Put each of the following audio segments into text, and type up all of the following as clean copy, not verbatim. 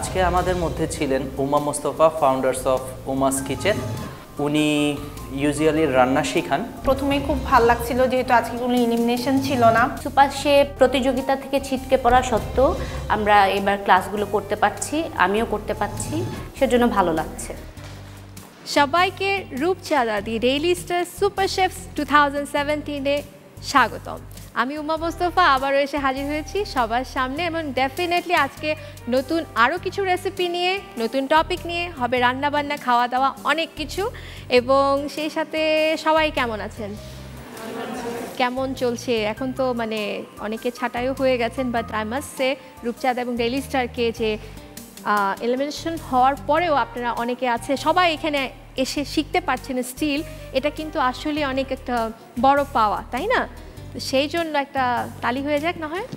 আজকে আমাদের মধ্যে ছিলেন Uma Mostafa, founders of Uma's kitchen. উনি ইউজুয়ালি রান্না শেখান। প্রথমেই খুব ভালো লাগছিল যেহেতু আজকে কোনো এলিমিনেশন ছিল না। সুপার শেফ প্রতিযোগিতা থেকে ছিটকে পড়া সত্ত্বেও আমরা এবার ক্লাসগুলো করতে পারছি, আমিও করতে পারছি, সেজন্য ভালো লাগছে। সবাইকে রূপচাঁদা দি ডেইলি স্টার সুপার শেফস 2017-এ স্বাগতম। আমি উমা মোস্তফা আবারও এসে হাজির হয়েছি সবার সামনে, এবং ডেফিনেটলি আজকে নতুন আরও কিছু রেসিপি নিয়ে, নতুন টপিক নিয়ে হবে, রান্নাবান্না, খাওয়া দাওয়া, অনেক কিছু। এবং সেই সাথে সবাই কেমন আছেন, কেমন চলছে? এখন তো মানে অনেকে ছাঁটাইও হয়ে গেছেন, বাট আই মাস্ট সে রূপচাঁদা এবং ডেইলি স্টারকে যে এলিমিনেশন হওয়ার পরেও আপনারা অনেকে আছে, সবাই এখানে এসে শিখতে পারছেন স্টিল, এটা কিন্তু আসলে অনেক একটা বড় পাওয়া, তাই না? সেই জন্য একটা তালি হয়ে যাক না হয়।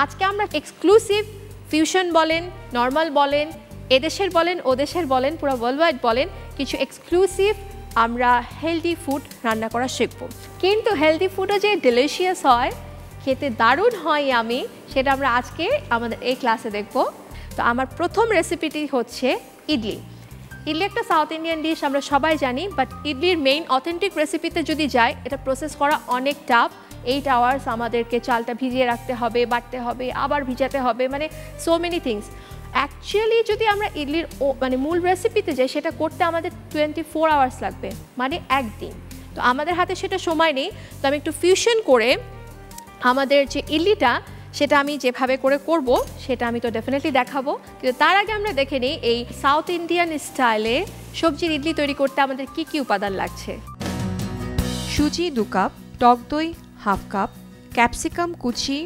আজকে আমরা এক্সক্লুসিভ ফিউশন বলেন, নর্মাল বলেন, এদেশের বলেন, ওদেশের বলেন, পুরো ওয়ার্ল্ড ওয়াইড বলেন, কিছু এক্সক্লুসিভ আমরা হেলদি ফুড রান্না করা শিখব। কিন্তু হেলদি ফুডও যে ডিলিশিয়াস হয়, খেতে দারুণ হয় আমি, সেটা আমরা আজকে আমাদের এই ক্লাসে দেখব। তো আমার প্রথম রেসিপিটি হচ্ছে ইডলি। ইডলি একটা সাউথ ইন্ডিয়ান ডিশ, আমরা সবাই জানি, বাট ইডলির মেইন অথেন্টিক রেসিপিতে যদি যাই, এটা প্রসেস করা অনেক টাফ। 8 আওয়ার্স আমাদেরকে চালটা ভিজিয়ে রাখতে হবে, বাটতে হবে, আবার ভিজাতে হবে, মানে সো মেনি থিংস। অ্যাকচুয়ালি যদি আমরা ইডলির মানে মূল রেসিপিতে যাই, সেটা করতে আমাদের 24 আওয়ার্স লাগবে, মানে একদিন। তো আমাদের হাতে সেটা সময় নেই, তো আমি একটু ফিউশন করে আমাদের যে ইডলিটা, সেটা আমি যেভাবে করে করব সেটা আমি তো ডেফিনেটলি দেখাবো। কিন্তু তার আগে আমরা দেখে নিই এই সাউথ ইন্ডিয়ান স্টাইলে সবজির ইডলি তৈরি করতে আমাদের কি কি উপাদান লাগছে। সুজি 2 কাপ, টক দই হাফ কাপ, ক্যাপসিকাম কুচি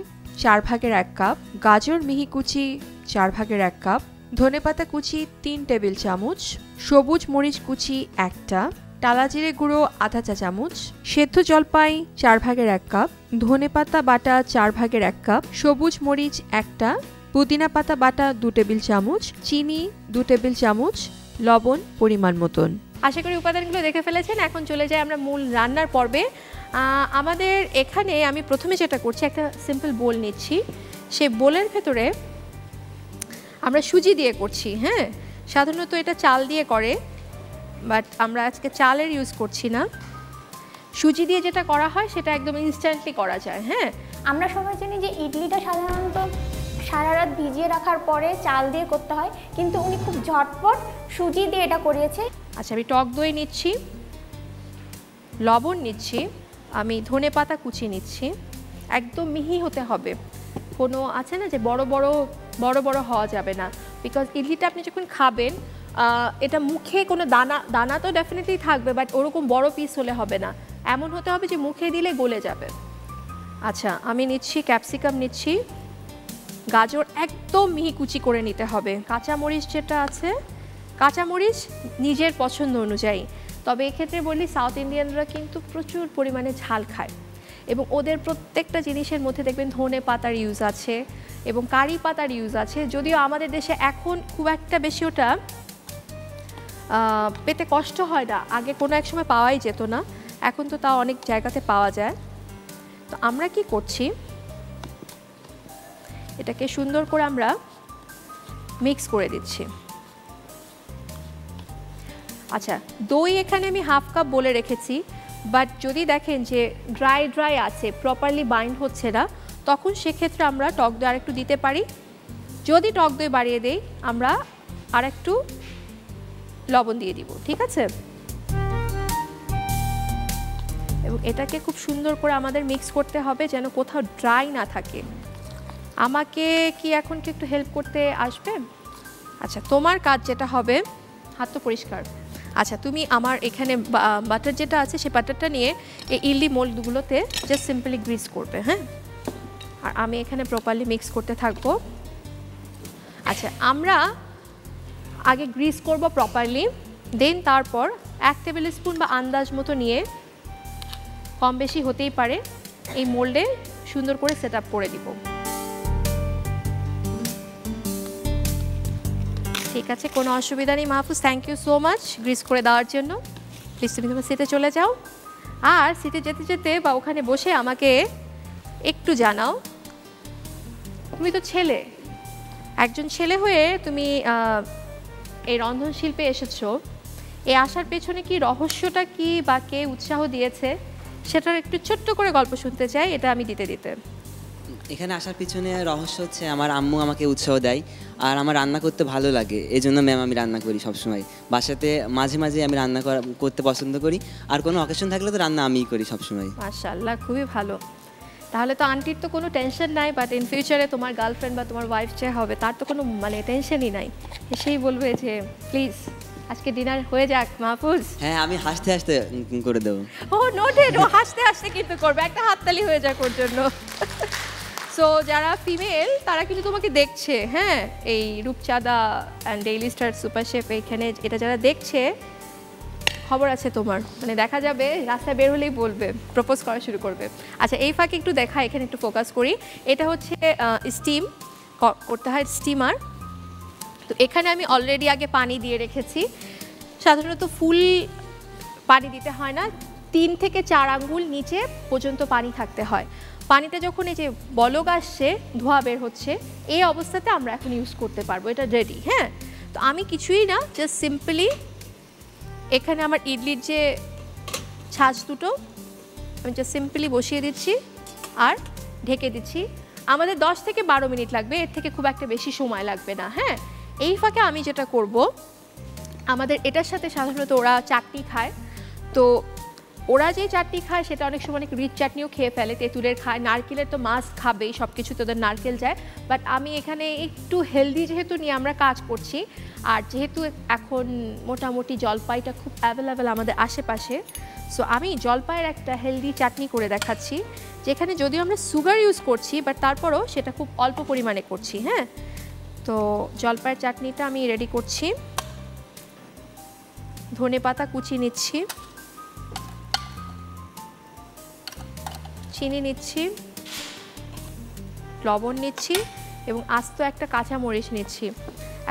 4 ভাগের 1 কাপ, গাজর মিহি কুচি 4 ভাগের 1 কাপ, ধনেপাতা কুচি 3 টেবিল চামচ, সবুজ মরিচ কুচি 1টা, টালাজিরে গুঁড়ো আধা চা চামচ, সেদ্ধ জলপাই 4 ভাগের 1 কাপ, ধনেপাতা বাটা 4 ভাগের 1 কাপ, সবুজ মরিচ 1টা, পুদিনা পাতা বাটা 2 টেবিল চামচ, চিনি 2 টেবিল চামচ, লবণ পরিমাণ মতন। আশা করি উপাদানগুলো দেখে ফেলেছেন। এখন চলে যাই আমরা মূল রান্নার পর্বে। আমাদের এখানে আমি প্রথমে যেটা করছি, একটা সিম্পল বোল নিচ্ছি। সেই বোলের ভেতরে আমরা সুজি দিয়ে করছি। হ্যাঁ, সাধারণত এটা চাল দিয়ে করে, বাট আমরা আজকে চালের ইউজ করছি না। সুজি দিয়ে যেটা করা হয় সেটা একদম ইনস্ট্যান্টলি করা যায়। হ্যাঁ, আমরা সবাই জানি যে ইডলিটা সাধারণত সারা রাত ভিজিয়ে রাখার পরে চাল দিয়ে করতে হয়, কিন্তু উনি খুব ঝটপট সুজি দিয়ে এটা করিয়েছে। আচ্ছা, আমি টক দই নিচ্ছি, লবণ নিচ্ছি, আমি ধনেপাতা কুচি নিচ্ছি। একদম মিহি হতে হবে, কোনো আছে না যে বড় বড় হওয়া যাবে না, বিকজ ইডলিটা আপনি যখন খাবেন এটা মুখে কোনো দানা তো ডেফিনেটলি থাকবে, বাট ওরকম বড় পিস হলে হবে না, এমন হতে হবে যে মুখে দিলে গলে যাবে। আচ্ছা, আমি নিচ্ছি ক্যাপসিকাম নিচ্ছি, গাজর একদম মিহি কুচি করে নিতে হবে, কাঁচামরিচ যেটা আছে, কাঁচামরিচ নিজের পছন্দ অনুযায়ী। তবে এক্ষেত্রে বলি সাউথ ইন্ডিয়ানরা কিন্তু প্রচুর পরিমাণে ঝাল খায়, এবং ওদের প্রত্যেকটা জিনিসের মধ্যে দেখবেন ধনে পাতার ইউজ আছে এবং কারি পাতার ইউজ আছে। যদিও আমাদের দেশে এখন খুব একটা বেশি ওটা পেতে কষ্ট হয় না, আগে কোনো এক সময় পাওয়াই যেত না, এখন তো তাও অনেক জায়গাতে পাওয়া যায়। তো আমরা কি করছি, এটাকে সুন্দর করে আমরা মিক্স করে দিচ্ছি। আচ্ছা, দই এখানে আমি হাফ কাপ বলে রেখেছি, বাট যদি দেখেন যে ড্রাই আছে, প্রপারলি বাইন্ড হচ্ছে না, তখন সেক্ষেত্রে আমরা টক দই আরেকটু দিতে পারি। যদি টক দই বাড়িয়ে দেই, আমরা আরেকটু লবণ দিয়ে দিব, ঠিক আছে? এবং এটাকে খুব সুন্দর করে আমাদের মিক্স করতে হবে যেন কোথাও ড্রাই না থাকে। আমাকে কি এখন কি একটু হেল্প করতে আসবে? আচ্ছা, তোমার কাজ যেটা হবে, হাত তো পরিষ্কার। আচ্ছা, তুমি আমার এখানে বাটার যেটা আছে সেই বাটারটা নিয়ে এই ইডলি মোল্ডগুলোতে জাস্ট সিম্পলি গ্রিস করবে। হ্যাঁ, আর আমি এখানে প্রপারলি মিক্স করতে থাকবো। আচ্ছা, আমরা আগে গ্রিস করব প্রপারলি, দেন তারপর 1 টেবিল স্পুন বা আন্দাজ মতো নিয়ে, কম বেশি হতেই পারে, এই মোল্ডে সুন্দর করে সেট আপ করে দিব। ঠিক আছে, কোনো অসুবিধা নেই Mahfuz, thank you so much grease করে দেওয়ার জন্য। প্লিজ তুমি তোমার সিটে চলে যাও, আর সিটে যেতে যেতে বা ওখানে বসে আমাকে একটু জানাও, তুমি তো ছেলে, একজন ছেলে হয়ে তুমি এই রন্ধনশিল্পে এসেছো, এই আসার পেছনে কি রহস্যটা কি বা কে উৎসাহ দিয়েছে সেটার একটু ছোট্ট করে গল্প শুনতে চাই, এটা আমি দিতে এখানে আসার পিছনে রহস্য হচ্ছে আমার আম্মু আমাকে উৎসাহ দেয়, আর আমার রান্না করতে ভালো লাগে, এই জন্য ম্যাম আমি রান্না করি সবসময় বাসাতে। মাঝে মাঝে আমি রান্না করতে পছন্দ করি, আর কোনো অকেশন থাকলে তো রান্না আমিই করি সবসময়। মাশাআল্লাহ, খুবই ভালো। তাহলে তো আন্টির তো কোনো টেনশন নাই, বাট ইন ফিউচারে তোমার গার্লফ্রেন্ড বা তোমার ওয়াইফ যে হবে তার তো কোনো মানে টেনশনই নাই, এসেই বলবে যে প্লিজ আজকে ডিনার হয়ে যাক মাহফুজ। হ্যাঁ, আমি হাসতে হাসতে করে দেবো। ও নোটেড, ও হাসতে হাসতে কিন্তু করবে, একটা হাততালি হয়ে যাক ওর জন্য। সো যারা ফিমেল তারা কিন্তু তোমাকে দেখছে, হ্যাঁ, এই রূপচাঁদা and daily star super chef এইখানে এটা যারা দেখছে, খবর আছে তোমার, মানে দেখা যাবে রাস্তায় বের হলেই বলবে, প্রপোজ করা শুরু করবে। আচ্ছা, এই ফাঁকে একটু দেখা, এখানে একটু ফোকাস করি। এটা হচ্ছে স্টিম করতে হয়, স্টিমার। তো এখানে আমি অলরেডি আগে পানি দিয়ে রেখেছি। সাধারণত ফুল পানি দিতে হয় না, 3 থেকে 4 আঙ্গুল নিচে পর্যন্ত পানি থাকতে হয়। পানিটা যখন এই যে বলক আসছে, ধোয়া বের হচ্ছে, এই অবস্থাতে আমরা এখন ইউজ করতে পারবো, এটা রেডি। হ্যাঁ, তো আমি কিছুই না, জাস্ট সিম্পলি এখানে আমার ইডলির যে ছাঁচ দুটো আমি জাস্ট সিম্পলি বসিয়ে দিচ্ছি আর ঢেকে দিচ্ছি। আমাদের 10 থেকে 12 মিনিট লাগবে, এর থেকে খুব একটা বেশি সময় লাগবে না। হ্যাঁ, এই ফাঁকে আমি যেটা করব, আমাদের এটার সাথে সাধারণত ওরা চাটনি খায়, তো ওরা যে চাটনি খায় সেটা অনেক সময় অনেক রিচ চাটনিও খেয়ে ফেলে, তেঁতুলের খায়, নারকেলের তো মাছ খাবেই, সব কিছু তোদের নারকেল যায়। বাট আমি এখানে একটু হেলদি যেহেতু নিয়ে আমরা কাজ করছি, আর যেহেতু এখন মোটামুটি জলপাইটা খুব অ্যাভেলেবেল আমাদের আশেপাশে, সো আমি জলপাইয়ের একটা হেলদি চাটনি করে দেখাচ্ছি, যেখানে যদিও আমরা সুগার ইউজ করছি বাট তারপরও সেটা খুব অল্প পরিমাণে করছি। হ্যাঁ, তো জলপাইয়ের চাটনিটা আমি রেডি করছি। ধনেপাতা কুচি নিচ্ছি, চিনি নিচ্ছি, লবণ নিচ্ছি এবং আস্ত একটা কাঁচামরিচ নিচ্ছি।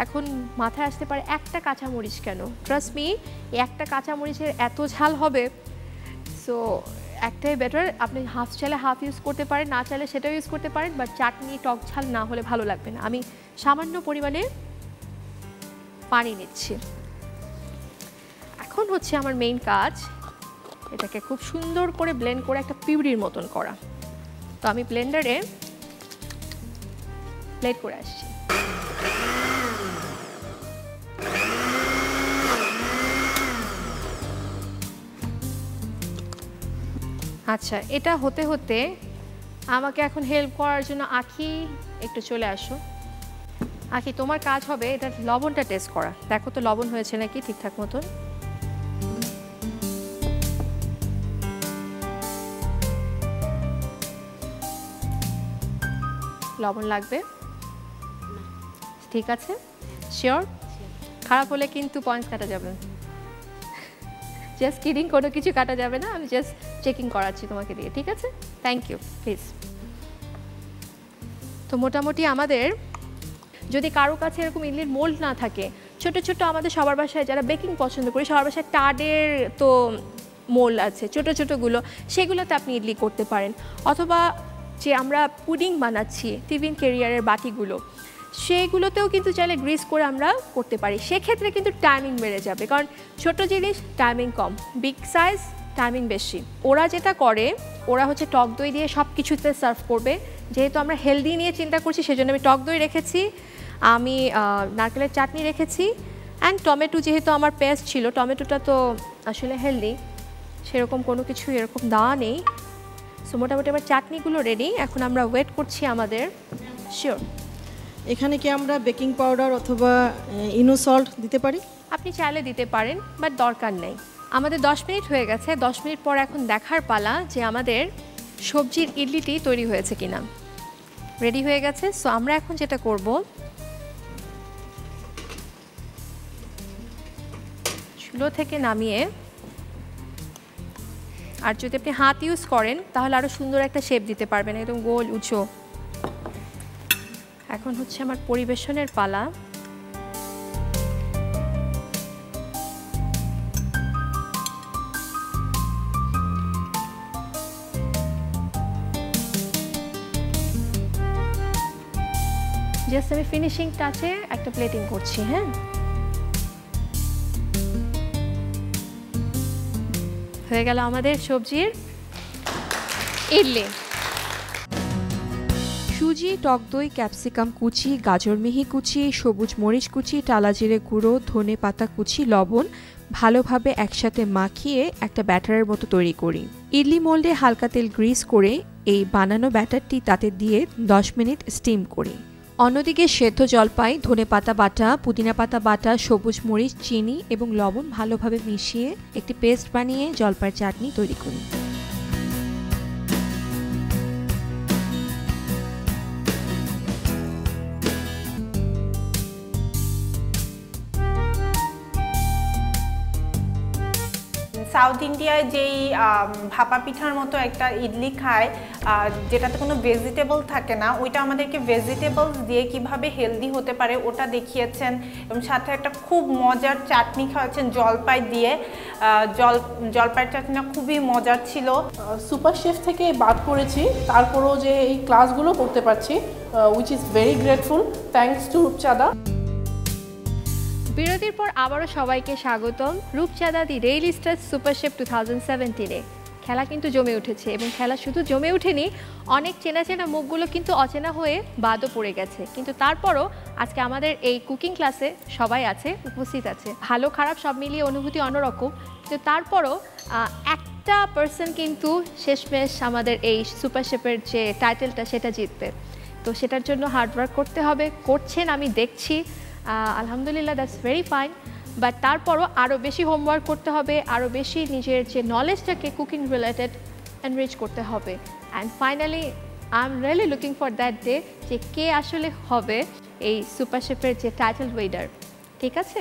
এখন মাথায় আসতে পারে একটা কাঁচামরিচ কেন? ট্রাস্ট মি, এই একটা কাঁচামরিচের এত ঝাল হবে, সো একটাই বেটার। আপনি হাফ চাইলে হাফ ইউজ করতে পারেন, না চাইলে সেটাও ইউজ করতে পারেন, বাট চাটনি টক ঝাল না হলে ভালো লাগবে না। আমি সামান্য পরিমাণে পানি নিচ্ছি। এখন হচ্ছে আমার মেইন কাজ, এটাকে খুব সুন্দর করে ব্লেন্ড করে একটা পিউরির মতন করা। তো আমি ব্লেন্ডারে ব্লেন্ড করে আসছি। আচ্ছা, এটা হতে হতে আমাকে এখন হেল্প করার জন্য আখি একটু চলে আসো। আখি, তোমার কাজ হবে এটা লবণটা টেস্ট করা, দেখো তো লবণ হয়েছে নাকি ঠিকঠাক মতন। লবণ লাগবে? ঠিক আছে, শিওর? খারাপ হলে কিন্তু পয়েন্ট কাটা যাবে। জাস্ট কিডিং, কোনো কিছু কাটা যাবে না, আমি জাস্ট চেকিং করাচ্ছি তোমাকে দিয়ে, ঠিক আছে? Thank you, please. তো মোটামুটি আমাদের যদি কারো কাছে এরকম ইডলির মোল্ড না থাকে, ছোট ছোট আমাদের সবার বাসায় যারা বেকিং পছন্দ করি, সবার বাসায় টাডের তো মোল্ড আছে ছোট ছোটগুলো, সেগুলোতে আপনি ইডলি করতে পারেন। অথবা যে আমরা পুডিং বানাচ্ছি টিফিন ক্যারিয়ারের বাটিগুলো, সেইগুলোতেও কিন্তু চাইলে গ্রিস করে আমরা করতে পারি। সেক্ষেত্রে কিন্তু টাইমিং বেড়ে যাবে, কারণ ছোট জিনিস টাইমিং কম, বিগ সাইজ টাইমিং বেশি। ওরা যেটা করে, ওরা হচ্ছে টক দই দিয়ে সব কিছুতে সার্ভ করবে। যেহেতু আমরা হেলদি নিয়ে চিন্তা করছি, সেজন্য আমি টক দই রেখেছি, আমি নারকেলের চাটনি রেখেছি, অ্যান্ড টমেটো যেহেতু আমার পেস্ট ছিল, টমেটোটা তো আসলে হেলদি, সেরকম কোনো কিছু এরকম দেওয়া নেই। সো মোটামুটি আমার চাটনিগুলো রেডি, এখন আমরা ওয়েট করছি আমাদের। শিওর, এখানে কি আমরা বেকিং পাউডার অথবা ইনো সল্ট দিতে পারি? আপনি চাইলে দিতে পারেন, বাট দরকার নেই। আমাদের 10 মিনিট হয়ে গেছে, 10 মিনিট পর এখন দেখার পালা যে আমাদের সবজির ইডলিটি তৈরি হয়েছে কিনা। রেডি হয়ে গেছে। সো আমরা এখন যেটা করব, চুলো থেকে নামিয়ে, আর যদি আপনি হাত ইউজ করেন তাহলে আরও সুন্দর একটা শেপ দিতে পারবেন, একদম গোল উঁচু। এখন হচ্ছে আমার পরিবেশনের পালা। জাস্ট আমি ফিনিশিং টাচে একটা প্লেটিং করছি। হ্যাঁ, হয়ে গেল আমাদের সবজির ইডলি। সুজি, টক দই, ক্যাপসিকাম কুচি, গাজর মিহি কুচি, সবুজ মরিচ কুচি, টালা জিরে গুঁড়ো, ধনে পাতা কুচি, লবণ ভালোভাবে একসাথে মাখিয়ে একটা ব্যাটারের মতো তৈরি করি। ইডলি মোল্ডে হালকা তেল গ্রিস করে এই বানানো ব্যাটারটি তাতে দিয়ে 10 মিনিট স্টিম করি। অন্যদিকে সেদ্ধ জলপাই, ধনে পাতা বাটা, পুদিনা পাতা বাটা, সবুজ মরিচ, চিনি এবং লবণ ভালোভাবে মিশিয়ে একটি পেস্ট বানিয়ে জলপাইয়ের চাটনি তৈরি করি। সাউথ ইন্ডিয়ায় যেই ভাপা পিঠার মতো একটা ইডলি খায়, যেটাতে কোনো ভেজিটেবল থাকে না, ওইটা আমাদেরকে ভেজিটেবলস দিয়ে কিভাবে হেলদি হতে পারে ওটা দেখিয়েছেন, এবং সাথে একটা খুব মজার চাটনি খাওয়াচ্ছেন জলপাই দিয়ে। জলপাইয়ের চাটনিটা খুবই মজার ছিল। সুপার শেফ থেকে বাদ করেছি, তারপরও যে এই ক্লাসগুলো করতে পারছি, which is very grateful, thanks to Rupchanda. বিরতির পর আবারও সবাইকে স্বাগতম Rupchanda the real star super chef 2017-এ। খেলা কিন্তু জমে উঠেছে, এবং খেলা শুধু জমে ওঠেনি, অনেক চেনা চেনা মুখগুলো কিন্তু অচেনা হয়ে বাদও পড়ে গেছে। কিন্তু তারপরও আজকে আমাদের এই কুকিং ক্লাসে সবাই আছে, উপস্থিত আছে। ভালো খারাপ সব মিলিয়ে অনুভূতি অন্যরকম, কিন্তু তারপরও একটা পার্সন কিন্তু শেষমেশ আমাদের এই সুপার শেফের যে টাইটেলটা সেটা জিতবে। তো সেটার জন্য হার্ডওয়ার্ক করতে হবে, করছেন আমি দেখছি, আলহামদুলিল্লাহ, দ্যাটস ভেরি ফাইন। বাট তারপরও আরও বেশি হোমওয়ার্ক করতে হবে, আরও বেশি নিজের যে নলেজটাকে কুকিং রিলেটেড এনরিচ করতে হবে। And finally I am really looking for that day যে কে আসলে হবে এই সুপার শেফের যে টাইটেল উইনার। ঠিক আছে,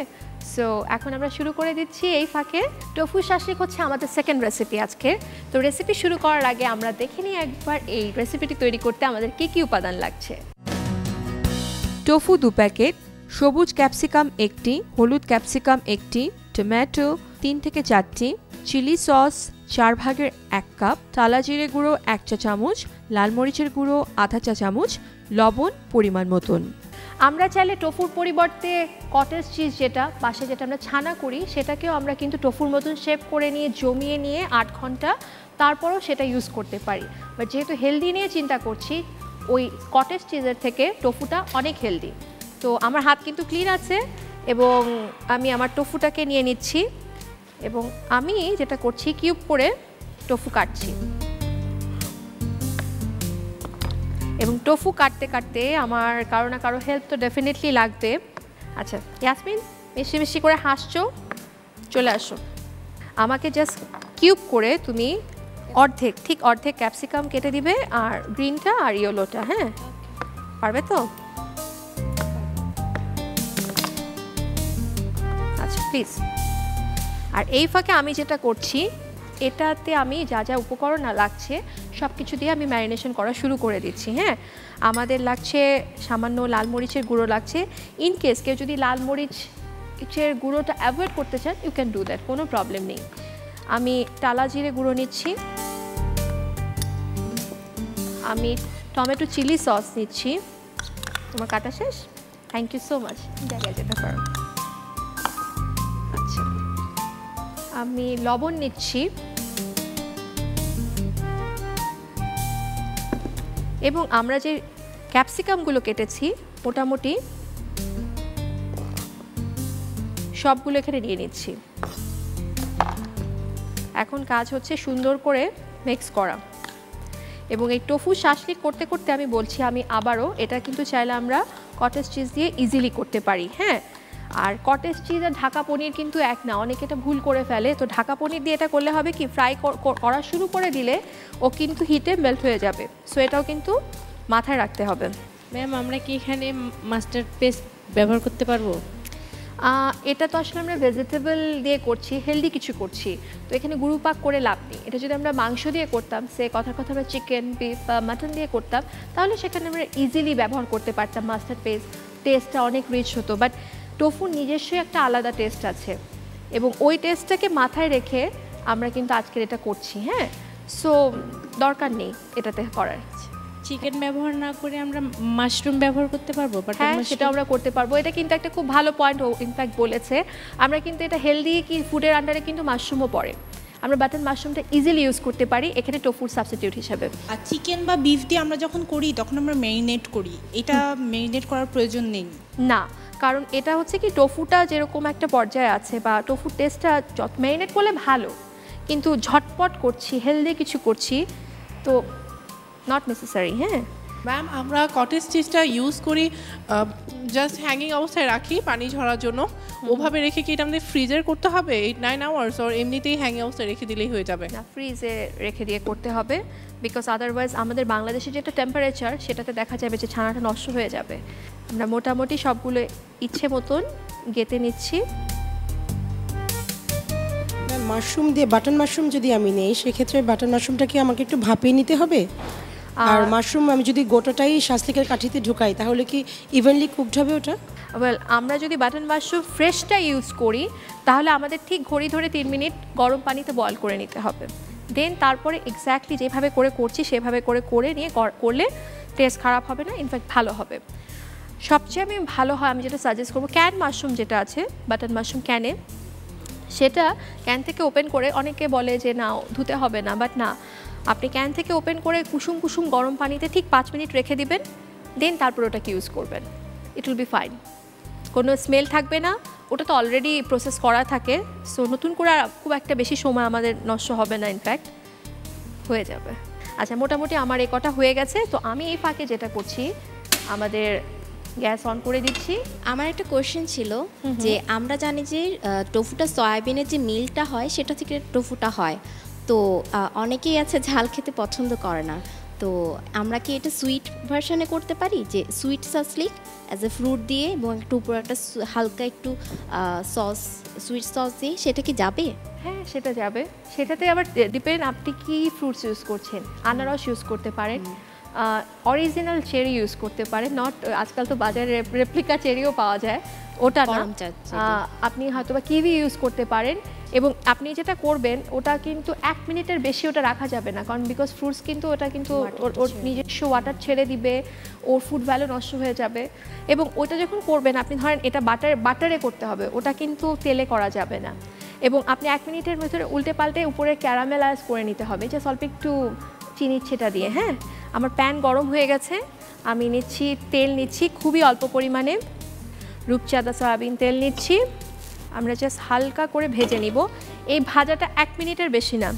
সো এখন আমরা শুরু করে দিচ্ছি। এই ফাঁকে টোফু শাশলিক হচ্ছে আমাদের সেকেন্ড রেসিপি আজকে। তো রেসিপি শুরু করার আগে আমরা দেখে নিই একবার এই রেসিপিটি তৈরি করতে আমাদের কী কী উপাদান লাগছে। টোফু 2 প্যাকেট, সবুজ ক্যাপসিকাম 1টি, হলুদ ক্যাপসিকাম 1টি, টমেটো 3 থেকে 4টি, চিলি সস 4 ভাগের 1 কাপ, টালা জিরে গুঁড়ো 1 চা চামচ, লাল মরিচের গুঁড়ো আধা চা চামচ, লবণ পরিমাণ মতন। আমরা চাইলে টোফুর পরিবর্তে কটেজ চিজ যেটা বাসায় যেটা আমরা ছানা করি সেটাকেও আমরা কিন্তু টোফুর মতন শেপ করে নিয়ে জমিয়ে নিয়ে 8 ঘন্টা তারপরও সেটা ইউজ করতে পারি। বাট যেহেতু হেলদি নিয়ে চিন্তা করছি, ওই কটেজ চিজের থেকে টোফুটা অনেক হেলদি। তো আমার হাত কিন্তু ক্লিন আছে, এবং আমি আমার টোফুটাকে নিয়ে নিচ্ছি, এবং আমি যেটা করছি কিউব করে টোফু কাটছি। এবং টোফু কাটতে কাটতে আমার কারো না কারো হেল্প তো ডেফিনেটলি লাগবে। আচ্ছা ইয়াসমিন, মিশি মিশি করে হাসছো, চলে আসো। আমাকে জাস্ট কিউব করে তুমি অর্ধেক, ঠিক অর্ধেক ক্যাপসিকাম কেটে দিবে, আর গ্রিনটা আর ইয়েলোটা। হ্যাঁ, পারবে তো? আচ্ছা প্লিজ। আর এই ফাঁকে আমি যেটা করছি, এটাতে আমি যা যা উপকরণ লাগছে সব কিছু দিয়ে আমি ম্যারিনেশন করা শুরু করে দিচ্ছি। হ্যাঁ, আমাদের লাগছে সামান্য লাল মরিচের গুঁড়ো লাগছে। ইন কেস কেউ যদি লাল মরিচের গুঁড়োটা অ্যাভয়েড করতে চান, ইউ ক্যান ডু দ্যাট, কোনো প্রবলেম নেই। আমি টালা জিরে গুঁড়ো নিচ্ছি, আমি টমেটো চিলি সস নিচ্ছি। তোমার কাটা শেষ? থ্যাংক ইউ সো মাচ, জায়গায় যেতে পারো। আচ্ছা, আমি লবণ নিচ্ছি, এবং আমরা যে ক্যাপসিকামগুলো কেটেছি মোটামুটি সবগুলো এখানে নিয়ে নিচ্ছি। এখন কাজ হচ্ছে সুন্দর করে মিক্স করা। এবং এই টোফু শাশলিক করতে করতে আমি বলছি, আমি আবারও, এটা কিন্তু চাইলে আমরা কটেজ চিজ দিয়ে ইজিলি করতে পারি। হ্যাঁ, আর কটেজ চিজ আর ঢাকা পনির কিন্তু এক না, অনেকে এটা ভুল করে ফেলে। তো ঢাকা পনির দিয়ে এটা করলে হবে কি, ফ্রাই করা শুরু করে দিলে ও কিন্তু হিটে মেল্ট হয়ে যাবে। সো এটাও কিন্তু মাথায় রাখতে হবে। ম্যাম, আমরা কি এখানে মাস্টার্ড পেস্ট ব্যবহার করতে পারবো? এটা তো আসলে আমরা ভেজিটেবল দিয়ে করছি, হেলদি কিছু করছি, তো এখানে গুঁড়ো পাক করে লাভ নেই। এটা যদি আমরা মাংস দিয়ে করতাম, সে কথার কথা আমরা চিকেন, বিফ বা মাটন দিয়ে করতাম, তাহলে সেখানে আমরা ইজিলি ব্যবহার করতে পারতাম মাস্টার্ড পেস্ট, টেস্টটা অনেক রিচ হতো। বাট টোফুর নিজস্বই একটা আলাদা টেস্ট আছে, এবং ওই টেস্টটাকে মাথায় রেখে আমরা কিন্তু আজকের এটা করছি। হ্যাঁ, সো দরকার নেই এটাতে করার। চিকেন ব্যবহার না করে আমরা মাশরুম ব্যবহার করতে পারবো? হ্যাঁ, সেটা আমরা করতে পারবো। এটা কিন্তু একটা খুব ভালো পয়েন্ট ও ইনফ্যাক্ট বলেছে। আমরা কিন্তু এটা হেলদি কি ফুডের আন্ডারে কিন্তু মাশরুমও পড়ে। আমরা বাটন মাশরুমটা ইজিলি ইউজ করতে পারি এখানে টোফুর সাবস্টিটিউট হিসেবে। আর চিকেন বা বিফ দিয়ে আমরা যখন করি তখন আমরা ম্যারিনেট করি, এটা ম্যারিনেট করার প্রয়োজন নেই না, কারণ এটা হচ্ছে কি টোফুটা যেরকম একটা পর্যায়ে আছে বা টোফুর টেস্টটা যত ম্যারিনেট করলে ভালো, কিন্তু ঝটপট করছি হেলদি কিছু করছি তো নট নেসেসারি। হ্যাঁ ম্যাম, আমরা কটেজ চিজটা ইউজ করি জাস্ট হ্যাঙ্গিং অবস্থায় রাখি পানি ঝরার জন্য, ওভাবে রেখে কি এটা আমাদের ফ্রিজের করতে হবে 8-9 আওয়ার্স, আর এমনিতেই হ্যাঙ্গিং অবস্থায় রেখে দিলেই হয়ে যাবে? না, ফ্রিজে রেখে দিয়ে করতে হবে, বিকজ আদারওয়াইজ আমাদের বাংলাদেশের যেটা টেম্পারেচার সেটাতে দেখা যাবে যে ছানাটা নষ্ট হয়ে যাবে। আমরা মোটামুটি সবগুলো ইচ্ছে মতন গেঁথে নিচ্ছি। মাশরুম দিয়ে বাটন মাশরুম যদি আমি নেই সেক্ষেত্রে বাটন মাশরুমটা কি আমাকে একটু ভাপিয়ে নিতে হবে? আর মাশরুম আমি যদি গোটাটাই শাসলিকের কাঠিতে ঢুকাই তাহলে কি ইভেনলি কুকড হবে ওটা? ওয়েল, আমরা যদি বাটন মাশরুম ফ্রেশটা ইউজ করি তাহলে আমাদের ঠিক ঘড়ি ধরে 3 মিনিট গরম পানিতে বয়েল করে নিতে হবে। দেন তারপরে এক্স্যাক্টলি যেভাবে করে করছি সেভাবে করে নিয়ে করলে টেস্ট খারাপ হবে না, ইনফ্যাক্ট ভালো হবে। সবচেয়ে ভালো হয় আমি যেটা সাজেস্ট করবো, ক্যান মাশরুম যেটা আছে বাটন মাশরুম ক্যানে, সেটা ক্যান থেকে ওপেন করে, অনেকে বলে যে না ধুতে হবে না, বাট না, আপনি ক্যান থেকে ওপেন করে কুসুম কুসুম গরম পানিতে ঠিক 5 মিনিট রেখে দিবেন, দেন তারপর ওটাকে ইউজ করবেন। ইট উইল বি ফাইন, কোনো স্মেল থাকবে না, ওটা তো অলরেডি প্রসেস করা থাকে, সো নতুন করে খুব একটা বেশি সময় আমাদের নষ্ট হবে না, ইনফ্যাক্ট হয়ে যাবে। আচ্ছা, মোটামুটি আমার এই কটা হয়ে গেছে, তো আমি এই ফাঁকে যেটা করছি আমাদের গ্যাস অন করে দিচ্ছি। আমার একটা কোয়েশ্চেন ছিল যে আমরা জানি যে টোফুটা সয়াবিনের যে মিলটা হয় সেটা থেকে টোফুটা হয়, তো অনেকেই আছে ঝাল খেতে পছন্দ করে না, তো আমরা কি এটা সুইট ভার্সনে করতে পারি, যে sweet shashlik as a fruit দিয়ে এবং একটু উপরে একটা হালকা একটু সস সুইট সস দিয়ে, সেটা কি যাবে? হ্যাঁ, সেটা যাবে। সেটাতে আবার ডিপেন্ড আপনি কি ফ্রুটস ইউজ করছেন। আনারস ইউজ করতে পারেন, অরিজিনাল চেরি ইউজ করতে পারেন, নট আজকাল তো বাজারে রেপ্লিকা চেরিও পাওয়া যায়, ওটা না, আপনি হয়তো বা কিউই ইউজ করতে পারেন। এবং আপনি যেটা করবেন ওটা কিন্তু 1 মিনিটের বেশি ওটা রাখা যাবে না, কারণ বিকজ ফ্রুটস কিন্তু ওটা কিন্তু ওর নিজস্ব ওয়াটার ছেড়ে দিবে, ওর ফুড ভ্যালু নষ্ট হয়ে যাবে। এবং ওটা যখন করবেন আপনি ধরেন এটা বাটারে করতে হবে, ওটা কিন্তু তেলে করা যাবে না। এবং আপনি 1 মিনিটের ভেতরে উল্টে পাল্টে উপরে ক্যারামেলাইজ করে নিতে হবে, যে অল্প একটু চিনি ছেটা দিয়ে। হ্যাঁ, আমার প্যান গরম হয়ে গেছে, আমি নিচ্ছি তেল, নিচ্ছি খুবই অল্প পরিমাণে রূপচাঁদা সয়াবিন তেল নিচ্ছি। আমরা জাস্ট হালকা করে ভেজে নিব, এই ভাজাটা 1 মিনিটের বেশি না।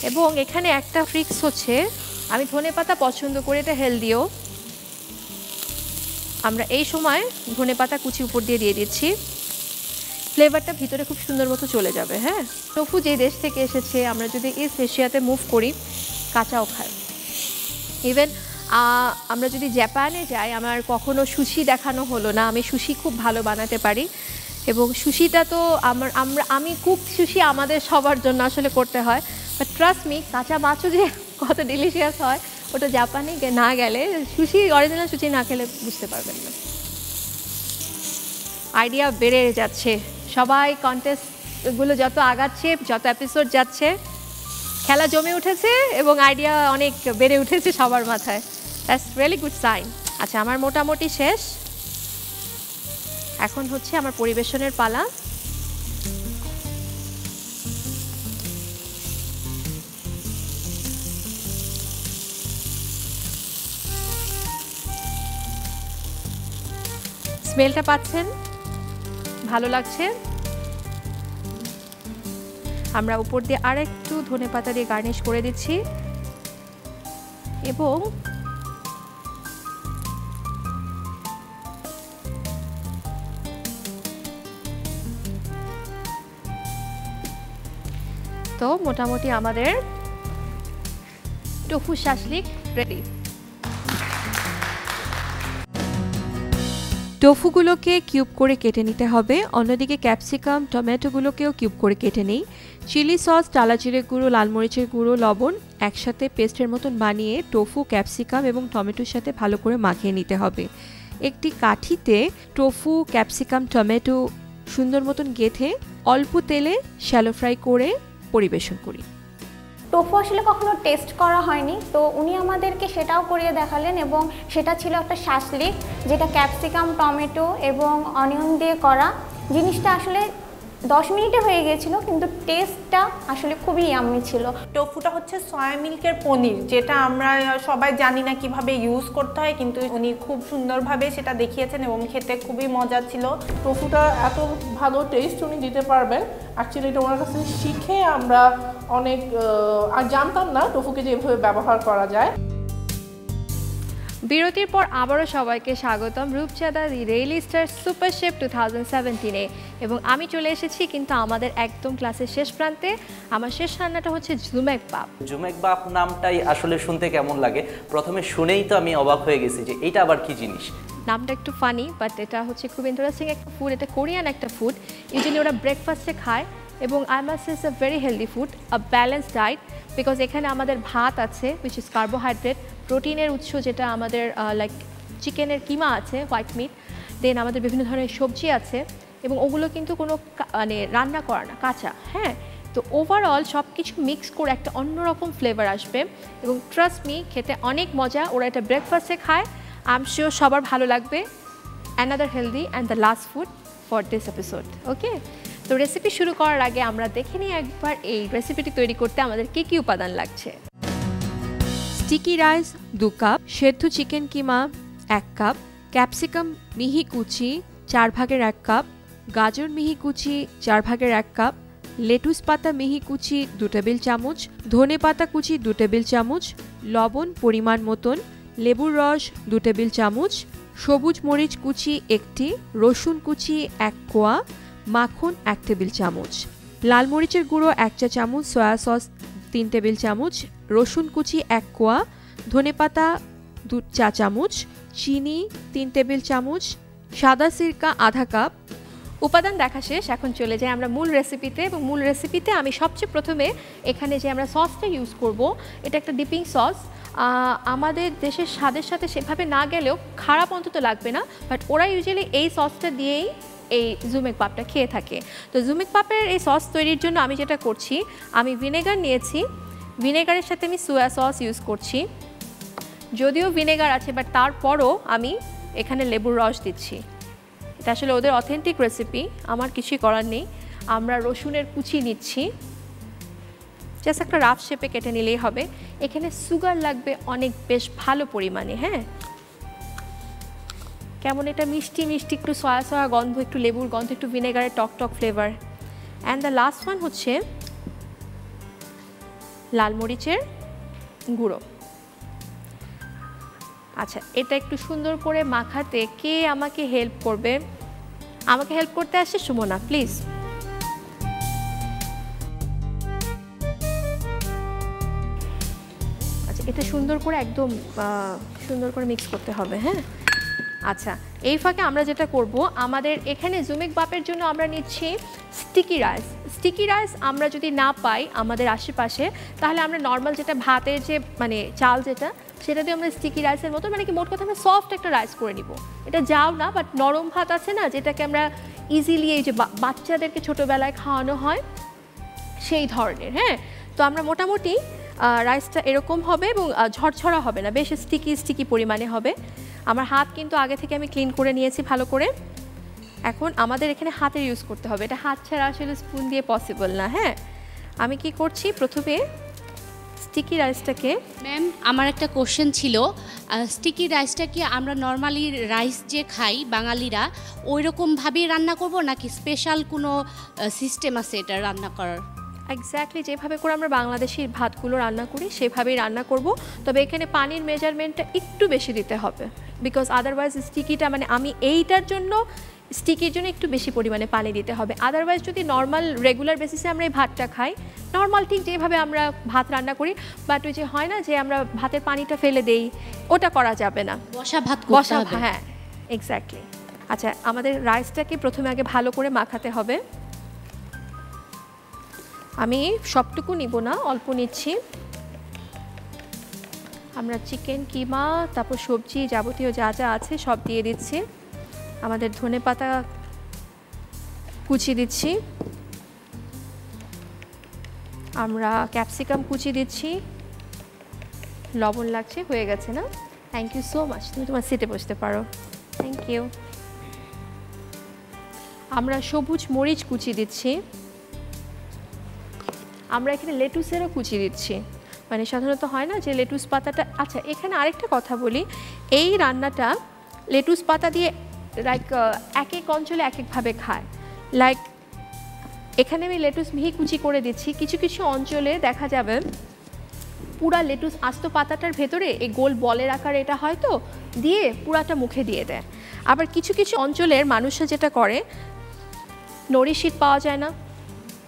এবং এখানে একটা ট্রিক্স হচ্ছে, আমি ধনেপাতা পছন্দ করি, এটা হেলদিও। আমরা এই সময় ধনেপাতা কুচি উপর দিয়ে দিচ্ছি, ফ্লেভারটা ভিতরে খুব সুন্দর মতো চলে যাবে। হ্যাঁ, টোফু যে দেশ থেকে এসেছে, আমরা যদি ইস্ট এশিয়াতে মুভ করি কাঁচাও খাই। ইভেন আমরা যদি জাপানে যাই, আমার কখনো সুশি দেখানো হলো না, আমি সুশি খুব ভালো বানাতে পারি। এবং সুশিটা তো আমি কুক সুশি আমাদের সবার জন্য আসলে করতে হয়, বাট ট্রাস্ট মি, কাঁচা মাছও যে কত ডিলিশিয়াস হয় ওটা জাপানে না গেলে, সুশি অরিজিনাল সুশি না খেলে বুঝতে পারবেন না। আইডিয়া বেড়ে যাচ্ছে, সবাই কন্টেস্টগুলো যত আগাচ্ছে, যত এপিসোড যাচ্ছে, খেলা জমে উঠেছে এবং আইডিয়া অনেক বেড়ে উঠেছে সবার মাথায়। That's really good sign. আচ্ছা, আমার মোটামুটি শেষ, এখন হচ্ছে আমার পরিবেশনের পালা। স্মেলটা পাচ্ছেন, ভালো লাগছে। আমরা উপর দিয়ে আরেকটু ধনেপাতা দিয়ে গার্নিশ করে দিচ্ছি এবং তো মোটামুটি আমাদের টোফু শাসলিক রেডি। টোফুগুলোকে কিউব করে কেটে নিতে হবে, অন্যদিকে ক্যাপসিকাম টমেটোগুলোকেও কিউব করে কেটে নেই। চিলি সস, টালা জিরে গুঁড়ো, লাল মরিচের গুঁড়ো, লবণ একসাথে পেস্টের মতন বানিয়ে টোফু, ক্যাপসিকাম এবং টমেটোর সাথে ভালো করে মাখিয়ে নিতে হবে। একটি কাঠিতে টোফু, ক্যাপসিকাম, টমেটো সুন্দর মতন গেঁথে অল্প তেলে শ্যালো ফ্রাই করে পরিবেশন করি। টোফু আসলে কখনো টেস্ট করা হয়নি, তো উনি আমাদেরকে সেটাও করিয়ে দেখালেন এবং সেটা ছিল একটা শাসলিক, যেটা ক্যাপসিকাম, টমেটো এবং অনিয়ন দিয়ে করা। জিনিসটা আসলে 10 মিনিটে হয়ে গিয়েছিল, কিন্তু টেস্টটা আসলে খুবই ইয়াম্মি ছিল। টোফুটা হচ্ছে সয়া মিল্কের পনির, যেটা আমরা সবাই জানি না কিভাবে ইউজ করতে হয়, কিন্তু উনি খুব সুন্দরভাবে সেটা দেখিয়েছেন এবং খেতে খুবই মজা ছিল। টোফুটা এত ভালো টেস্ট উনি দিতে পারবেন, অ্যাকচুয়ালি এটা ওনার কাছে শিখে আমরা অনেক আর জানতাম না টোফুকে যেভাবে ব্যবহার করা যায়। বিরতির পর আবারও সবাইকে স্বাগতম Rupchanda the real star super chef 2017-এ, এবং আমি চলে এসেছি কিন্তু আমাদের একদম ক্লাসের শেষ প্রান্তে। আমার শেষ রান্নাটা হচ্ছে জুমেক বাপ। জুমেক বাপ নামটাই আসলে শুনতে কেমন লাগে, প্রথমে শুনেই তো আমি অবাক হয়ে গেছি যে এটা আবার কি জিনিস। নামটা একটু ফানি, বাট এটা হচ্ছে খুব ইন্টারেস্টিং একটা ফুড। এটা কোরিয়ান একটা ফুড, ইউজুয়ালি ওরা ব্রেকফাস্টে খায় এবং I must say it's a very healthy food, a balanced diet, because এখানে আমাদের ভাত আছে উইচ ইজ কার্বোহাইড্রেট, প্রোটিনের উৎস যেটা আমাদের লাইক চিকেনের কিমা আছে, হোয়াইট মিট, দেন আমাদের বিভিন্ন ধরনের সবজি আছে এবং ওগুলো কিন্তু কোনো মানে রান্না করা না, কাঁচা। হ্যাঁ, তো ওভারঅল সব কিছু মিক্স করে একটা অন্যরকম ফ্লেভার আসবে এবং ট্রাস্ট মি খেতে অনেক মজা। ওরা এটা ব্রেকফাস্টে খায়, আই এম শিওর সবার ভালো লাগবে। Another healthy and the last food for this episode. Okay, তো রেসিপি শুরু করার আগে আমরা দেখে নিই একবার এই রেসিপিটি তৈরি করতে আমাদের কী কী উপাদান লাগছে। স্টিকি রাইস 2 কাপ, সেদ্ধ চিকেন কিমা 1 কাপ, ক্যাপসিকাম মিহি কুচি 4/1 কাপ, গাজর মিহি কুচি 4/1 কাপ, লেটুস পাতা মিহি কুচি 2 টেবিল চামচ, ধনে পাতা কুচি 2 টেবিল চামচ, লবণ পরিমাণ মতন, লেবুর রস 2 টেবিল চামচ, সবুজ মরিচ কুচি 1টি, রসুন কুচি 1 কোয়া, মাখন 1 টেবিল চামচ, লাল মরিচের গুঁড়ো 1 চা চামচ, সয়া সস 3 টেবিল চামচ, রসুন কুচি 1 কোয়া, ধনেপাতা 2 চা চামচ, চিনি 3 টেবিল চামচ, সাদা সিরকা আধা কাপ। উপাদান দেখা শেষ, এখন চলে যাই আমরা মূল রেসিপিতে। এবং মূল রেসিপিতে আমি সবচেয়ে প্রথমে এখানে যে আমরা সসটা ইউজ করব, এটা একটা ডিপিং সস। আমাদের দেশের স্বাদের সাথে সেভাবে না গেলেও খারাপ অন্তত লাগবে না, বাট ওরা ইউজুয়ালি এই সসটা দিয়েই এই জুমেক পাপটা খেয়ে থাকে। তো জুমেক পাপের এই সস তৈরির জন্য আমি যেটা করছি, আমি ভিনেগার নিয়েছি, ভিনেগারের সাথে আমি সোয়া সস ইউজ করছি। যদিও ভিনেগার আছে, বাট তারপরও আমি এখানে লেবুর রস দিচ্ছি। এটা আসলে ওদের অথেন্টিক রেসিপি, আমার কিছুই করার নেই। আমরা রসুনের কুচি নিচ্ছি, জাস্ট একটা রাফ শেপে কেটে নিলেই হবে। এখানে সুগার লাগবে অনেক বেশ ভালো পরিমাণে। হ্যাঁ, কেমন এটা মিষ্টি মিষ্টি, একটু সয়া সয়া গন্ধ, একটু লেবুর গন্ধ, একটু ভিনেগারের টক টক flavour. And the last one হচ্ছে লাল মরিচের গুঁড়ো। আচ্ছা, এটা একটু সুন্দর করে মাখাতে কে আমাকে হেল্প করবে? আমাকে হেল্প করতে আসছে সুমনা, প্লিজ। আচ্ছা, এটা সুন্দর করে একদম সুন্দর করে মিক্স করতে হবে। হ্যাঁ, আচ্ছা, এই ফাঁকে আমরা যেটা করব, আমাদের এখানে জুমেক বাপের জন্য আমরা নিচ্ছি স্টিকি রাইস। স্টিকি রাইস আমরা যদি না পাই আমাদের আশেপাশে, তাহলে আমরা নর্মাল যেটা ভাতের যে মানে চাল যেটা, সেটা দিয়ে আমরা স্টিকি রাইসের মতো, মানে কি মোট কথা আমরা সফট একটা রাইস করে নিব। এটা যাও না, বাট নরম ভাত আছে না, যেটাকে আমরা ইজিলি এই যে বাচ্চাদেরকে ছোটোবেলায় খাওয়ানো হয় সেই ধরনের। হ্যাঁ, তো আমরা মোটামুটি রাইসটা এরকম হবে এবং ঝরঝরা হবে না, বেশ স্টিকি স্টিকি পরিমাণে হবে। আমার হাত কিন্তু আগে থেকে আমি ক্লিন করে নিয়েছি ভালো করে। এখন আমাদের এখানে হাতের ইউজ করতে হবে, এটা হাত ছাড়া আসলে স্পুন দিয়ে পসিবল না। হ্যাঁ, আমি কি করছি, প্রথমে স্টিকি রাইসটাকে। ম্যাম, আমার একটা কোশ্চেন ছিল, স্টিকি রাইসটা কি আমরা নর্মালি রাইস যে খাই বাঙালিরা ওই রকমভাবেই রান্না করব, নাকি স্পেশাল কোনো সিস্টেম আছে এটা রান্না করার? এক্স্যাক্টলি যেভাবে করে আমরা বাংলাদেশি ভাতগুলো রান্না করি সেভাবেই রান্না করব, তবে এখানে পানির মেজারমেন্টটা একটু বেশি দিতে হবে, বিকজ আদারওয়াইজ স্টিকিটা মানে আমি এইটার জন্য স্টিকির জন্য একটু বেশি পরিমাণে পানি দিতে হবে। আদারওয়াইজ যদি নর্মাল রেগুলার বেসিসে আমরা এই ভাতটা খাই, নর্মাল ঠিক যেভাবে আমরা ভাত রান্না করি, বাট ওই যে হয় না যে আমরা ভাতের পানিটা ফেলে দেই, ওটা করা যাবে না, বসা ভাত বসা। হ্যাঁ, এক্স্যাক্টলি। আচ্ছা, আমাদের রাইসটাকে প্রথমে আগে ভালো করে মাখাতে হবে। আমি সবটুকু নিব না, অল্প নিচ্ছি। আমরা চিকেন কিমা তারপর সবজি যাবতীয় যা যা আছে সব দিয়ে দিচ্ছি। আমাদের ধনেপাতা কুচি দিচ্ছি, আমরা ক্যাপসিকাম কুচি দিচ্ছি, লবণ লাগছে, হয়ে গেছে না? থ্যাংক ইউ সো মাচ, তুমি তোমার সিটে বসতে পারো। Thank you. আমরা সবুজ মরিচ কুচি দিচ্ছি, আমরা এখানে লেটুসেরও কুচি দিচ্ছি। মানে সাধারণত হয় না যে লেটুস পাতাটা, আচ্ছা এখানে আরেকটা কথা বলি, এই রান্নাটা লেটুস পাতা দিয়ে লাইক এক এক অঞ্চলে এক একভাবে খায়। লাইক এখানে আমি লেটুস মিহি কুচি করে দিচ্ছি, কিছু কিছু অঞ্চলে দেখা যাবে পুরা লেটুস আস্ত পাতাটার ভেতরে এই গোল বলের আকারে এটা হয়তো দিয়ে পুরাটা মুখে দিয়ে দেয়। আবার কিছু কিছু অঞ্চলের মানুষরা যেটা করে, নরিশিট পাওয়া যায় না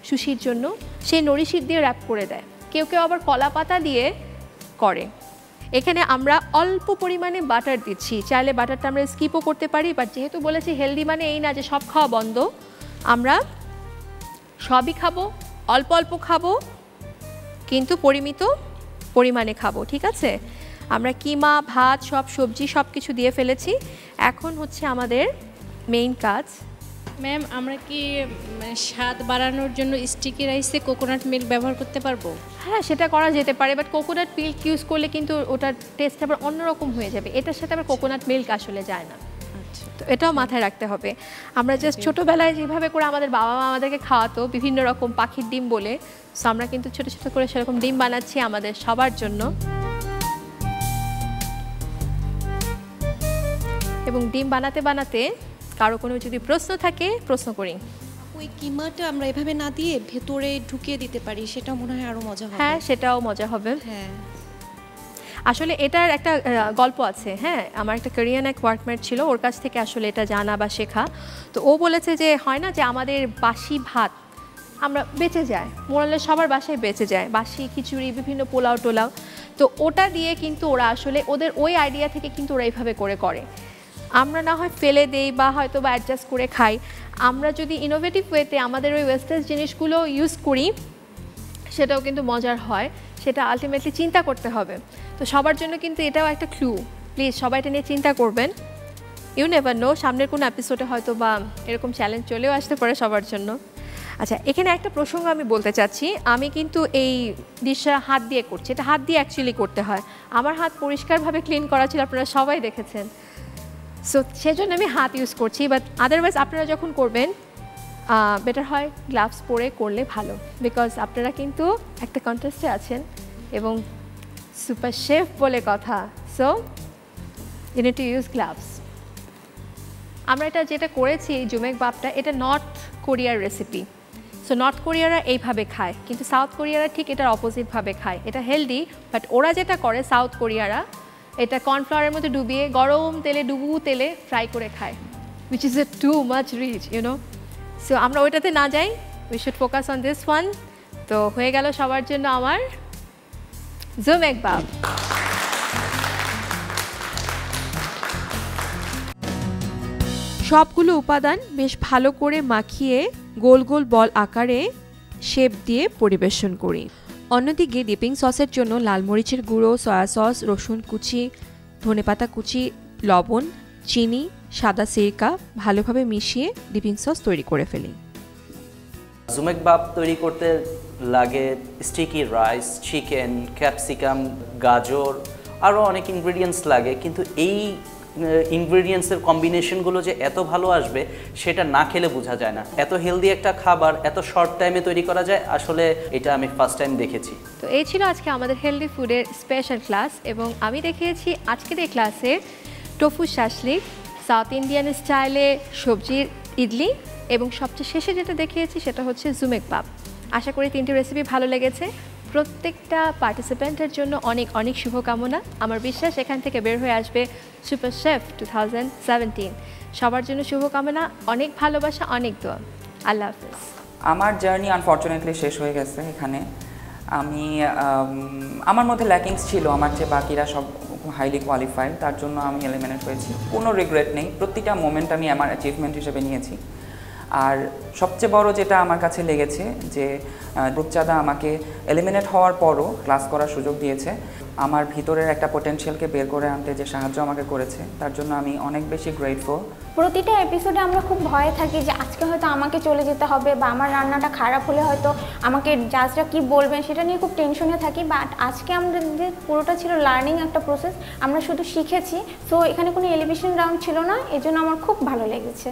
সুশির জন্য, সেই নরিশিট দিয়ে র্যাপ করে দেয়। কেউ কেউ আবার কলা পাতা দিয়ে করে। এখানে আমরা অল্প পরিমাণে বাটার দিচ্ছি, চাইলে বাটারটা আমরা স্কিপও করতে পারি, বাট যেহেতু বলেছি হেলদি মানে এই না যে সব খাওয়া বন্ধ, আমরা সবই খাবো, অল্প অল্প খাবো কিন্তু পরিমিত পরিমাণে খাবো, ঠিক আছে? আমরা কিমা ভাত সব সবজি সব কিছু দিয়ে ফেলেছি। এখন হচ্ছে আমাদের মেইন কাজ। ম্যাম আমরা কি স্বাদ বাড়ানোর জন্য স্টিকি রাইসে কোকোনাট মিল্ক ব্যবহার করতে পারবো? হ্যাঁ সেটা করা যেতে পারে, বাট কোকোনাট মিল্ক ইউজ করলে কিন্তু ওটার টেস্ট আবার অন্যরকম হয়ে যাবে, এটার সাথে আবার কোকোনাট মিল্ক আসলে যায় না। তো এটাও মাথায় রাখতে হবে। আমরা জাস্ট ছোটোবেলায় যেভাবে করে আমাদের বাবা মা আমাদেরকে খাওয়াতো বিভিন্ন রকম পাখির ডিম বলে, সো আমরা কিন্তু ছোটো ছোটো করে সেরকম ডিম বানাচ্ছি আমাদের সবার জন্য। এবং ডিম বানাতে বানাতে কারো কোনো যদি প্রশ্ন থাকে প্রশ্ন করি। ওই কিমাটা আমরা এভাবে না দিয়ে ভেতরে ঢুকিয়ে দিতে পারি, সেটা মনে হয় আরো মজা হবে। হ্যাঁ সেটাও মজা হবে। হ্যাঁ আসলে এটার একটা গল্প আছে। হ্যাঁ আমার একটা কোরিয়ান এক ওয়ার্কমেট ছিল, ওর কাছ থেকে আসলে এটা জানা বা শেখা। তো ও বলেছে যে হয় না যে আমাদের বাসি ভাত আমরা বেঁচে যায়, মোরালে সবার বাসায় বেঁচে যায়, বাসি খিচুড়ি বিভিন্ন পোলাও টোলাও, তো ওটা দিয়ে কিন্তু ওরা আসলে ওদের ওই আইডিয়া থেকে কিন্তু ওরা এইভাবে করে। আমরা না হয় ফেলে দেই বা হয়তো বা অ্যাডজাস্ট করে খাই, আমরা যদি ইনোভেটিভ ওয়েতে আমাদের ওই ওয়েস্টার্ন জিনিসগুলো ইউজ করি সেটাও কিন্তু মজার হয়, সেটা আলটিমেটলি চিন্তা করতে হবে। তো সবার জন্য কিন্তু এটাও একটা ক্লু, প্লিজ সবাই এটা নিয়ে চিন্তা করবেন। ইউ নেভার নো, সামনের কোনো এপিসোডে হয়তো বা এরকম চ্যালেঞ্জ চলেও আসতে পারে সবার জন্য। আচ্ছা এখানে একটা প্রসঙ্গ আমি বলতে চাচ্ছি, আমি কিন্তু এই ডিশটা হাত দিয়ে করছি, এটা হাত দিয়ে অ্যাকচুয়ালি করতে হয়। আমার হাত পরিষ্কারভাবে ক্লিন করা ছিল, আপনারা সবাই দেখেছেন, সো সেজন্য আমি হাত ইউজ করছি। বাট আদারওয়াইজ আপনারা যখন করবেন বেটার হয় গ্লাভস পরে করলে ভালো, বিকজ আপনারা কিন্তু একটা কন্টেস্টে আছেন এবং সুপার শেফ বলে কথা, so you need to use gloves. আমরা এটা যেটা করেছি জুমেক বাপটা, এটা নর্থ কোরিয়ার রেসিপি। সো নর্থ কোরিয়ারা এইভাবে খায়, কিন্তু সাউথ কোরিয়ারা ঠিক এটার অপোজিটভাবে খায়। এটা হেলদি, বাট ওরা যেটা করে সাউথ কোরিয়ারা এটা কর্নফ্লাওয়ারের মধ্যে ডুবিয়ে গরম তেলে ডুবু তেলে ফ্রাই করে খায়, which is a too much rich you know. So আমরা ওইটাতে না যাই, we should focus on this one. তো হয়ে গেল সবার জন্য আমার জুমেক বাপ। সবগুলো উপাদান বেশ ভালো করে মাখিয়ে গোল গোল বল আকারে শেপ দিয়ে পরিবেশন করি। অন্যদিকে ডিপিং সসের জন্য লাল মরিচের গুঁড়ো, সয়া সস, রসুন কুচি, ধনেপাতা কুচি, লবণ, চিনি, সাদা সিরকা ভালোভাবে মিশিয়ে ডিপিং সস তৈরি করে ফেলি। জুমেক বাপ তৈরি করতে লাগে স্টিকি রাইস, চিকেন, ক্যাপসিকাম, গাজর, আরও অনেক ইনগ্রেডিয়েন্টস লাগে, কিন্তু এই ইনগ্রেডিয়েন্টসের কম্বিনেশনগুলো যে এত ভালো আসবে সেটা না খেলে বোঝা যায় না। এত হেলদি একটা খাবার এত শর্ট টাইমে তৈরি করা যায়, আসলে এটা আমি ফার্স্ট টাইম দেখেছি। তো এই ছিল আজকে আমাদের হেলদি ফুডের স্পেশাল ক্লাস, এবং আমি দেখিয়েছি আজকের এই ক্লাসে টোফু শাসলিক, সাউথ ইন্ডিয়ান স্টাইলে সবজির ইডলি, এবং সবচেয়ে শেষে যেটা দেখিয়েছি সেটা হচ্ছে জুমেক বাপ। আশা করি তিনটি রেসিপি ভালো লেগেছে। প্রত্যেকটা পার্টিসিপেন্টের জন্য অনেক অনেক শুভকামনা। আমার বিশ্বাস এখান থেকে বের হয়ে আসবে সুপার শেফ 2017। সবার জন্য শুভকামনা, অনেক ভালোবাসা, অনেক দোয়া। আল্লাহ হাফেজ। আমার জার্নি আনফর্চুনেটলি শেষ হয়ে গেছে এখানে। আমি আমার মধ্যে ল্যাকিংস ছিল, আমার চেয়ে বাকিরা সব হাইলি কোয়ালিফাইড, তার জন্য আমি এলিমিনেট হয়েছি। কোনো রিগ্রেট নেই, প্রতিটা মোমেন্ট আমি আমার অ্যাচিভমেন্ট হিসেবে নিয়েছি। আর সবচেয়ে বড় যেটা আমার কাছে লেগেছে যে রূপচাঁদা আমাকে এলিমিনেট হওয়ার পরও ক্লাস করার সুযোগ দিয়েছে। আমার ভিতরের একটা পোটেনশিয়ালকে বের করে আনতে যে সাহায্য আমাকে করেছে তার জন্য আমি অনেক বেশি গ্রেটফুল। প্রতিটা এপিসোডে আমরা খুব ভয়ে থাকি যে আজকে হয়তো আমাকে চলে যেতে হবে বা আমার রান্নাটা খারাপ হলে হয়তো আমাকে জাজরা কি বলবেন সেটা নিয়ে খুব টেনশনে থাকি। বাট আজকে আমাদের যে পুরোটা ছিল লার্নিং একটা প্রসেস, আমরা শুধু শিখেছি। সো এখানে কোনো এলিভেশন রাউন্ড ছিল না, এজন্য আমার খুব ভালো লেগেছে।